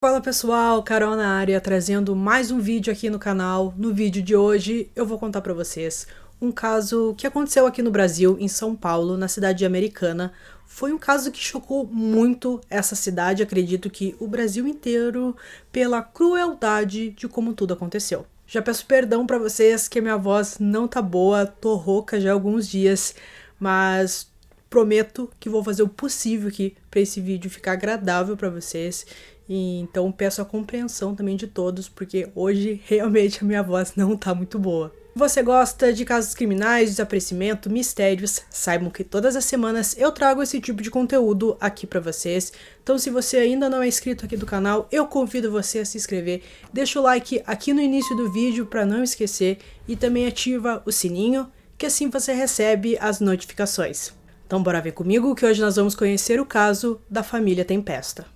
Fala pessoal, Carol na área, trazendo mais um vídeo aqui no canal. No vídeo de hoje eu vou contar pra vocês um caso que aconteceu aqui no Brasil, em São Paulo, na cidade de Americana. Foi um caso que chocou muito essa cidade, acredito que o Brasil inteiro, pela crueldade de como tudo aconteceu. Já peço perdão pra vocês que a minha voz não tá boa, tô rouca já há alguns dias, mas prometo que vou fazer o possível aqui para esse vídeo ficar agradável para vocês. E então peço a compreensão também de todos, porque hoje realmente a minha voz não tá muito boa. Se você gosta de casos criminais, desaparecimento, mistérios, saibam que todas as semanas eu trago esse tipo de conteúdo aqui pra vocês. Então se você ainda não é inscrito aqui do canal, eu convido você a se inscrever. Deixa o like aqui no início do vídeo para não esquecer e também ativa o sininho, que assim você recebe as notificações. Então bora ver comigo que hoje nós vamos conhecer o caso da família Tempesta.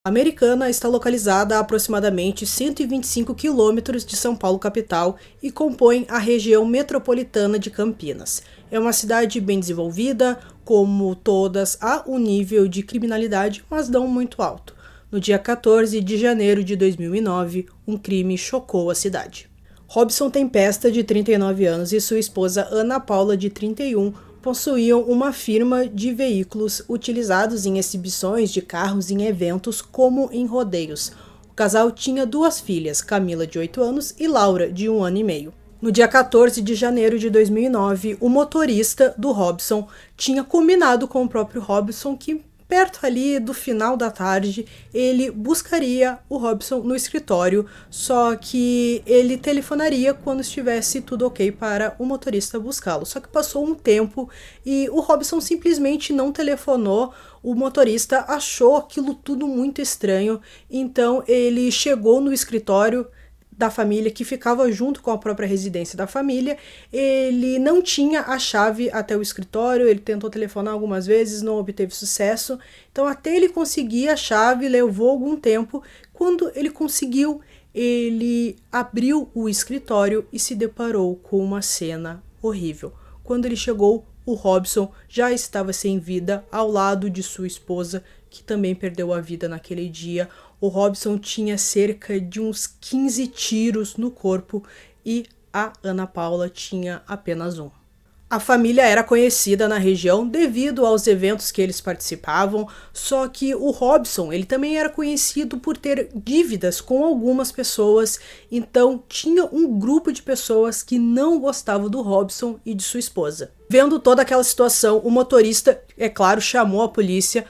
Americana está localizada a aproximadamente 125 quilômetros de São Paulo capital e compõe a região metropolitana de Campinas. É uma cidade bem desenvolvida, como todas há um nível de criminalidade, mas não muito alto. No dia 14 de janeiro de 2009, um crime chocou a cidade. Robson Tempesta, de 39 anos, e sua esposa Ana Paula, de 31, possuíam uma firma de veículos utilizados em exibições de carros em eventos como em rodeios. O casal tinha duas filhas, Camila, de 8 anos, e Laura, de 1 ano e meio. No dia 14 de janeiro de 2009, o motorista do Robson tinha combinado com o próprio Robson que, perto ali do final da tarde, ele buscaria o Robson no escritório, só que ele telefonaria quando estivesse tudo ok para o motorista buscá-lo. Só que passou um tempo e o Robson simplesmente não telefonou. O motorista achou aquilo tudo muito estranho, então ele chegou no escritório da família, que ficava junto com a própria residência da família. Ele não tinha a chave até o escritório, ele tentou telefonar algumas vezes, não obteve sucesso. Então até ele conseguir a chave levou algum tempo. Quando ele conseguiu, ele abriu o escritório e se deparou com uma cena horrível. Quando ele chegou, o Robson já estava sem vida ao lado de sua esposa, que também perdeu a vida naquele dia. O Robson tinha cerca de uns 15 tiros no corpo e a Ana Paula tinha apenas um. A família era conhecida na região devido aos eventos que eles participavam, só que o Robson, ele também era conhecido por ter dívidas com algumas pessoas, então tinha um grupo de pessoas que não gostavam do Robson e de sua esposa. Vendo toda aquela situação, o motorista, é claro, chamou a polícia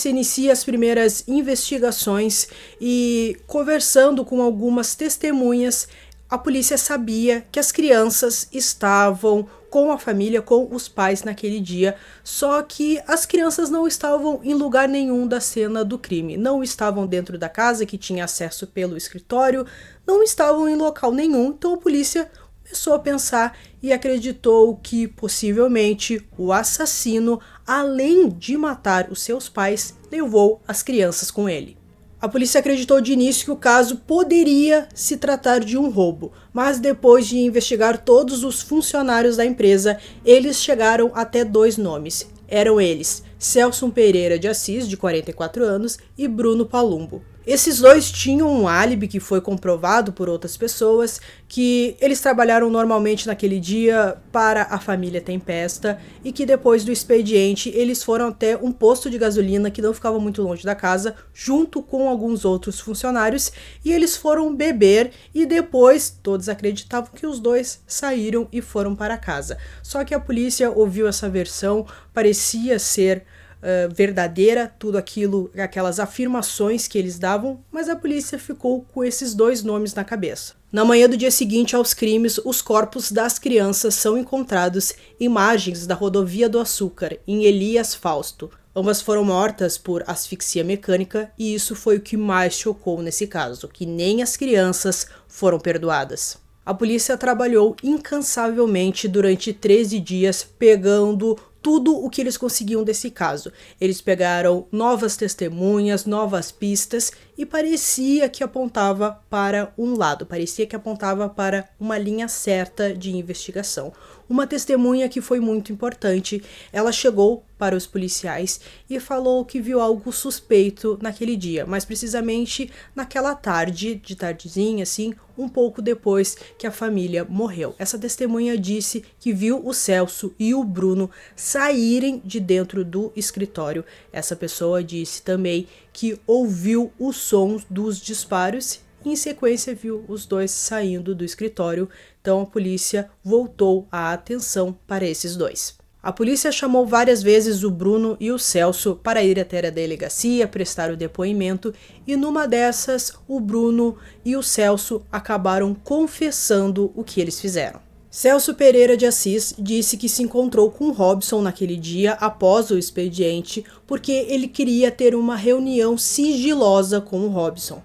inicia as primeiras investigações e, conversando com algumas testemunhas, a polícia sabia que as crianças estavam com a família, com os pais naquele dia, só que as crianças não estavam em lugar nenhum da cena do crime, não estavam dentro da casa que tinha acesso pelo escritório, não estavam em local nenhum, então a polícia começou a pensar e acreditou que possivelmente o assassino, além de matar os seus pais, levou as crianças com ele. A polícia acreditou de início que o caso poderia se tratar de um roubo, mas depois de investigar todos os funcionários da empresa, eles chegaram até dois nomes. Eram eles Celso Pereira de Assis, de 44 anos, e Bruno Palumbo. Esses dois tinham um álibi que foi comprovado por outras pessoas, que eles trabalharam normalmente naquele dia para a família Tempesta e que depois do expediente eles foram até um posto de gasolina que não ficava muito longe da casa, junto com alguns outros funcionários, e eles foram beber e depois todos acreditavam que os dois saíram e foram para casa. Só que a polícia ouviu essa versão, parecia ser verdadeira, tudo aquilo, aquelas afirmações que eles davam, mas a polícia ficou com esses dois nomes na cabeça. Na manhã do dia seguinte aos crimes, os corpos das crianças são encontrados em margens da rodovia do Açúcar, em Elias Fausto. Ambas foram mortas por asfixia mecânica e isso foi o que mais chocou nesse caso, que nem as crianças foram perdoadas. A polícia trabalhou incansavelmente durante 13 dias, pegando tudo o que eles conseguiam desse caso. Eles pegaram novas testemunhas, novas pistas e parecia que apontava para um lado, parecia que apontava para uma linha certa de investigação. Uma testemunha que foi muito importante, ela chegou para os policiais e falou que viu algo suspeito naquele dia, mais precisamente naquela tarde, de tardezinha assim, um pouco depois que a família morreu. Essa testemunha disse que viu o Celso e o Bruno saírem de dentro do escritório. Essa pessoa disse também que ouviu os sons dos disparos e em sequência viu os dois saindo do escritório. Então a polícia voltou a atenção para esses dois. A polícia chamou várias vezes o Bruno e o Celso para ir até a delegacia, prestar o depoimento, e numa dessas, o Bruno e o Celso acabaram confessando o que eles fizeram. Celso Pereira de Assis disse que se encontrou com Robson naquele dia após o expediente, porque ele queria ter uma reunião sigilosa com o Robson.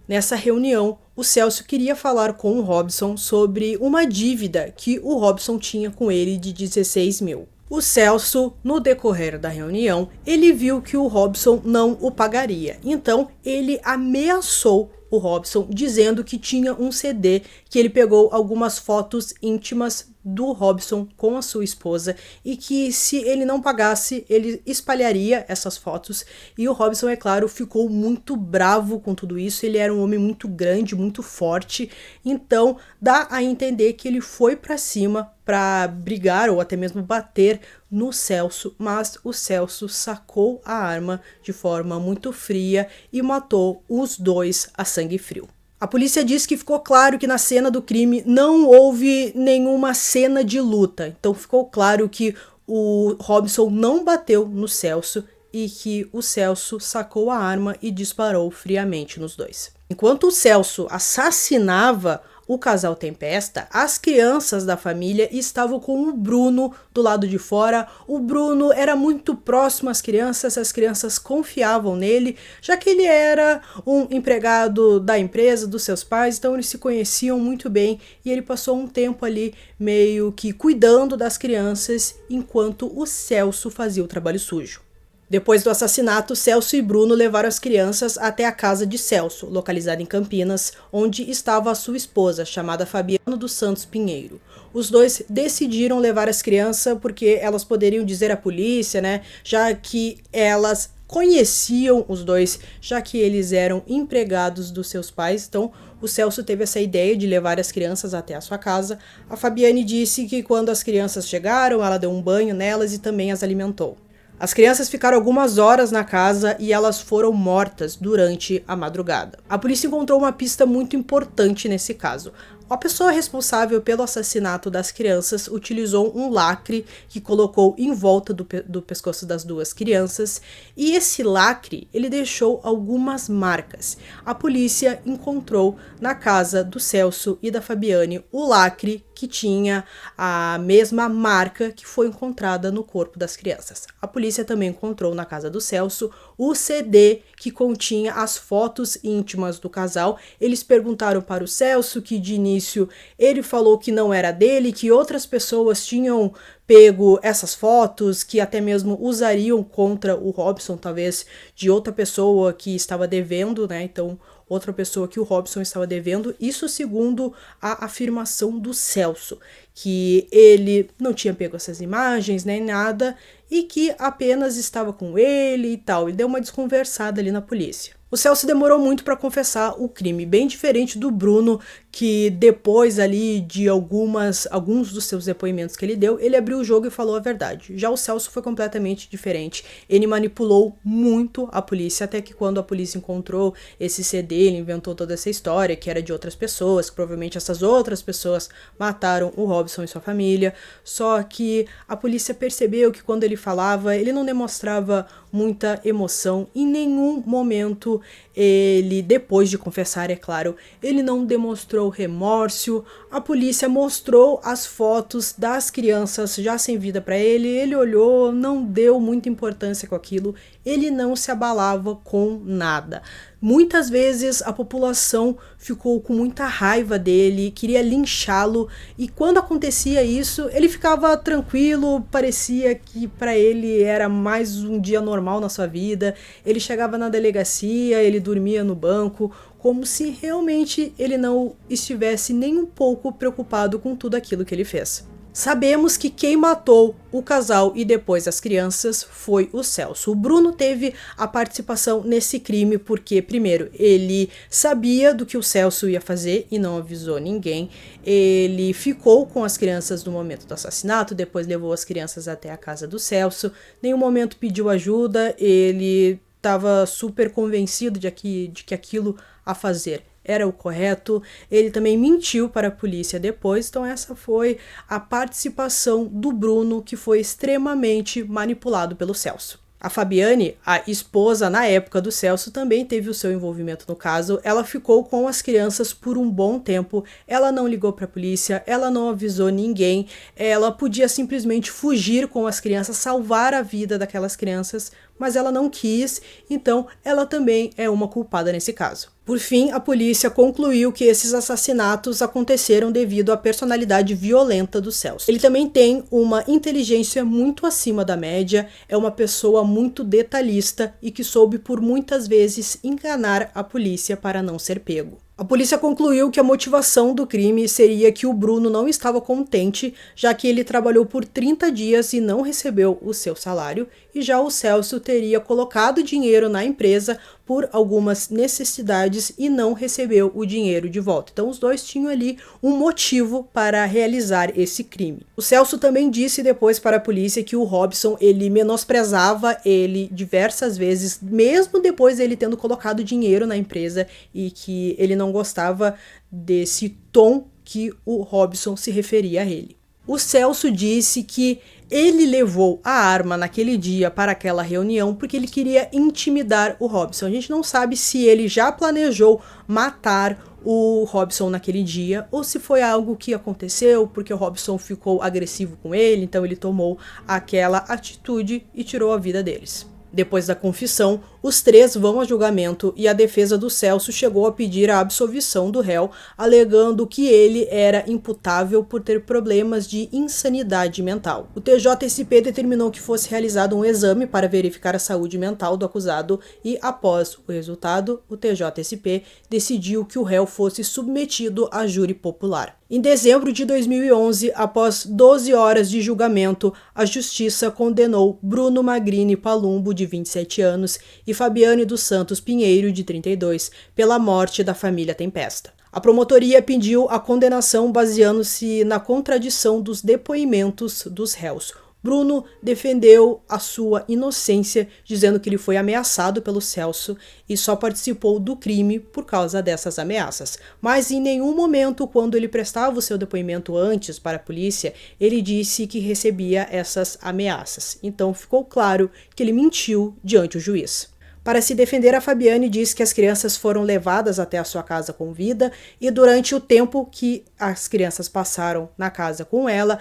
Nessa reunião, o Celso queria falar com o Robson sobre uma dívida que o Robson tinha com ele de 16 mil. O Celso, no decorrer da reunião, ele viu que o Robson não o pagaria. Então, ele ameaçou o Robson, dizendo que tinha um CD, que ele pegou algumas fotos íntimas do Robson com a sua esposa e que se ele não pagasse, ele espalharia essas fotos. E o Robson, é claro, ficou muito bravo com tudo isso. Ele era um homem muito grande, muito forte, então dá a entender que ele foi para cima para brigar ou até mesmo bater no Celso, mas o Celso sacou a arma de forma muito fria e matou os dois a sangue frio. A polícia diz que ficou claro que na cena do crime não houve nenhuma cena de luta, então ficou claro que o Robson não bateu no Celso e que o Celso sacou a arma e disparou friamente nos dois. Enquanto o Celso assassinava o casal Tempesta, as crianças da família estavam com o Bruno do lado de fora. O Bruno era muito próximo às crianças, as crianças confiavam nele, já que ele era um empregado da empresa, dos seus pais, então eles se conheciam muito bem e ele passou um tempo ali meio que cuidando das crianças enquanto o Celso fazia o trabalho sujo. Depois do assassinato, Celso e Bruno levaram as crianças até a casa de Celso, localizada em Campinas, onde estava a sua esposa, chamada Fabiana dos Santos Pinheiro. Os dois decidiram levar as crianças porque elas poderiam dizer à polícia, já que elas conheciam os dois, já que eles eram empregados dos seus pais. Então, o Celso teve essa ideia de levar as crianças até a sua casa. A Fabiane disse que quando as crianças chegaram, ela deu um banho nelas e também as alimentou. As crianças ficaram algumas horas na casa e elas foram mortas durante a madrugada. A polícia encontrou uma pista muito importante nesse caso. A pessoa responsável pelo assassinato das crianças utilizou um lacre que colocou em volta do pescoço das duas crianças e esse lacre ele deixou algumas marcas. A polícia encontrou na casa do Celso e da Fabiane o lacre que tinha a mesma marca que foi encontrada no corpo das crianças. A polícia também encontrou na casa do Celso o CD que continha as fotos íntimas do casal. Eles perguntaram para o Celso, que de início ele falou que não era dele, que outras pessoas tinham pego essas fotos, que até mesmo usariam contra o Robson, talvez de outra pessoa que estava devendo, então outra pessoa que o Robson estava devendo, isso segundo a afirmação do Celso, que ele não tinha pego essas imagens nem nada e que apenas estava com ele e tal, e deu uma desconversada ali na polícia. O Celso demorou muito para confessar o crime, bem diferente do Bruno, que depois ali de alguns dos seus depoimentos que ele deu, ele abriu o jogo e falou a verdade. Já o Celso foi completamente diferente, ele manipulou muito a polícia, até que quando a polícia encontrou esse CD, ele inventou toda essa história, que era de outras pessoas, que provavelmente essas outras pessoas mataram o Robson e sua família, só que a polícia percebeu que quando ele falava, ele não demonstrava muita emoção, em nenhum momento ele, depois de confessar, é claro, ele não demonstrou remorso. A polícia mostrou as fotos das crianças já sem vida para ele olhou, não deu muita importância com aquilo, ele não se abalava com nada. Muitas vezes a população ficou com muita raiva dele, queria linchá-lo, e quando acontecia isso, ele ficava tranquilo, parecia que para ele era mais um dia normal na sua vida. Ele chegava na delegacia, ele dormia no banco, como se realmente ele não estivesse nem um pouco preocupado com tudo aquilo que ele fez. Sabemos que quem matou o casal e depois as crianças foi o Celso. O Bruno teve a participação nesse crime porque, primeiro, ele sabia do que o Celso ia fazer e não avisou ninguém. Ele ficou com as crianças no momento do assassinato, depois levou as crianças até a casa do Celso. Nenhum momento pediu ajuda, ele estava super convencido de que aquilo a fazer era o correto. Ele também mentiu para a polícia depois, então essa foi a participação do Bruno, que foi extremamente manipulado pelo Celso. A Fabiane, a esposa na época do Celso, também teve o seu envolvimento no caso. Ela ficou com as crianças por um bom tempo, ela não ligou para a polícia, ela não avisou ninguém, ela podia simplesmente fugir com as crianças, salvar a vida daquelas crianças, mas ela não quis, então ela também é uma culpada nesse caso. Por fim, a polícia concluiu que esses assassinatos aconteceram devido à personalidade violenta do Celso. Ele também tem uma inteligência muito acima da média, é uma pessoa muito detalhista e que soube por muitas vezes enganar a polícia para não ser pego. A polícia concluiu que a motivação do crime seria que o Bruno não estava contente, já que ele trabalhou por 30 dias e não recebeu o seu salário, e já o Celso teria colocado dinheiro na empresa por algumas necessidades e não recebeu o dinheiro de volta. Então os dois tinham ali um motivo para realizar esse crime. O Celso também disse depois para a polícia que o Robson, ele menosprezava ele diversas vezes, mesmo depois dele tendo colocado dinheiro na empresa, e que ele não gostava desse tom que o Robson se referia a ele. O Celso disse que ele levou a arma naquele dia para aquela reunião porque ele queria intimidar o Robson. A gente não sabe se ele já planejou matar o Robson naquele dia ou se foi algo que aconteceu porque o Robson ficou agressivo com ele, então ele tomou aquela atitude e tirou a vida deles. Depois da confissão, os três vão a julgamento e a defesa do Celso chegou a pedir a absolvição do réu, alegando que ele era imputável por ter problemas de insanidade mental. O TJSP determinou que fosse realizado um exame para verificar a saúde mental do acusado e, após o resultado, o TJSP decidiu que o réu fosse submetido a júri popular. Em dezembro de 2011, após 12 horas de julgamento, a Justiça condenou Bruno Magrini Palumbo, de 27 anos, e Fabiane dos Santos Pinheiro, de 32, pela morte da família Tempesta. A promotoria pediu a condenação baseando-se na contradição dos depoimentos dos réus. Bruno defendeu a sua inocência, dizendo que ele foi ameaçado pelo Celso e só participou do crime por causa dessas ameaças. Mas em nenhum momento, quando ele prestava o seu depoimento antes para a polícia, ele disse que recebia essas ameaças. Então ficou claro que ele mentiu diante o juiz. Para se defender, a Fabiane diz que as crianças foram levadas até a sua casa com vida e durante o tempo que as crianças passaram na casa com ela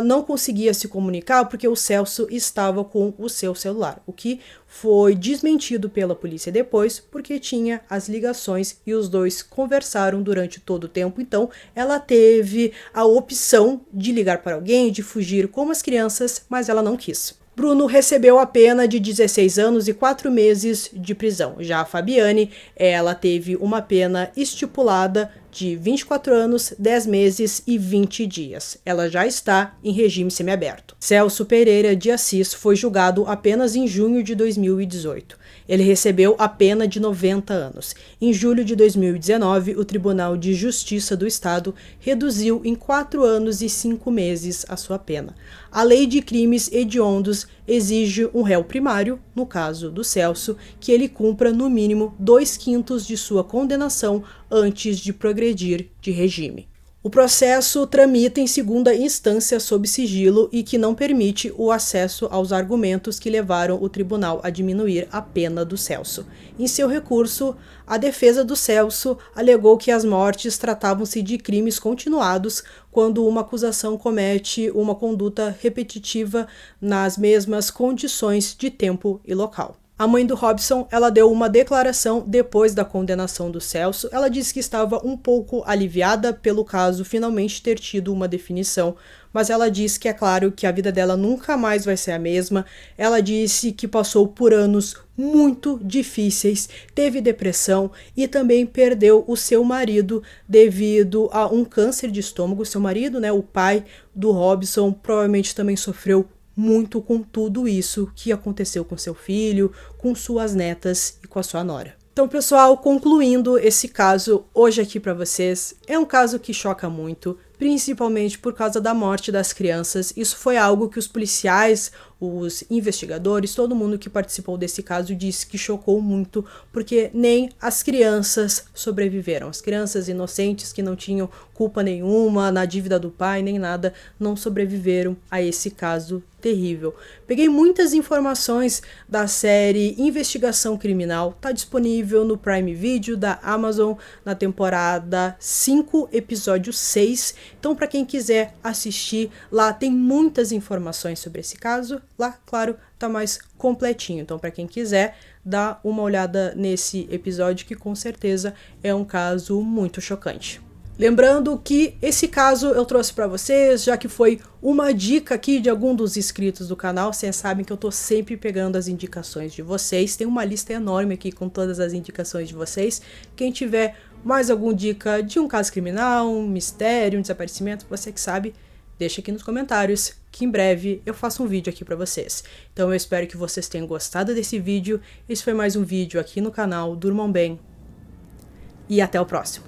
não conseguia se comunicar porque o Celso estava com o seu celular, o que foi desmentido pela polícia depois porque tinha as ligações e os dois conversaram durante todo o tempo. Então ela teve a opção de ligar para alguém, de fugir com as crianças, mas ela não quis. Bruno recebeu a pena de 16 anos e 4 meses de prisão. Já a Fabiane, ela teve uma pena estipulada de 24 anos, 10 meses e 20 dias. Ela já está em regime semiaberto. Celso Pereira de Assis foi julgado apenas em junho de 2018. Ele recebeu a pena de 90 anos. Em julho de 2019, o Tribunal de Justiça do Estado reduziu em 4 anos e 5 meses a sua pena. A Lei de Crimes Hediondos exige um réu primário, no caso do Celso, que ele cumpra no mínimo 2/5 de sua condenação antes de progredir de regime. O O processo tramita em segunda instância sob sigilo e que não permite o acesso aos argumentos que levaram o tribunal a diminuir a pena do Celso. Em seu recurso, a defesa do Celso alegou que as mortes tratavam-se de crimes continuados quando uma acusação comete uma conduta repetitiva nas mesmas condições de tempo e local. A mãe do Robson, ela deu uma declaração depois da condenação do Celso. Ela disse que estava um pouco aliviada pelo caso finalmente ter tido uma definição, mas ela disse que é claro que a vida dela nunca mais vai ser a mesma. Ela disse que passou por anos muito difíceis, teve depressão e também perdeu o seu marido devido a um câncer de estômago. Seu marido, né, o pai do Robson, provavelmente também sofreu muito com tudo isso que aconteceu com seu filho, com suas netas e com a sua nora. Então, pessoal, concluindo esse caso hoje aqui para vocês, é um caso que choca muito, principalmente por causa da morte das crianças. Isso foi algo que os policiais, os investigadores, todo mundo que participou desse caso disse que chocou muito, porque nem as crianças sobreviveram. As crianças inocentes que não tinham culpa nenhuma na dívida do pai, nem nada, não sobreviveram a esse caso terrível. Peguei muitas informações da série Investigação Criminal, tá disponível no Prime Video da Amazon na temporada 5, episódio 6. Então, para quem quiser assistir, lá tem muitas informações sobre esse caso. Lá, claro, tá mais completinho. Então, para quem quiser, dá uma olhada nesse episódio que com certeza é um caso muito chocante. Lembrando que esse caso eu trouxe para vocês, já que foi uma dica aqui de algum dos inscritos do canal. Vocês sabem que eu tô sempre pegando as indicações de vocês. Tem uma lista enorme aqui com todas as indicações de vocês. Quem tiver mais alguma dica de um caso criminal, um mistério, um desaparecimento, você que sabe, deixa aqui nos comentários, que em breve eu faço um vídeo aqui para vocês. Então eu espero que vocês tenham gostado desse vídeo. Esse foi mais um vídeo aqui no canal. Durmam bem e até o próximo.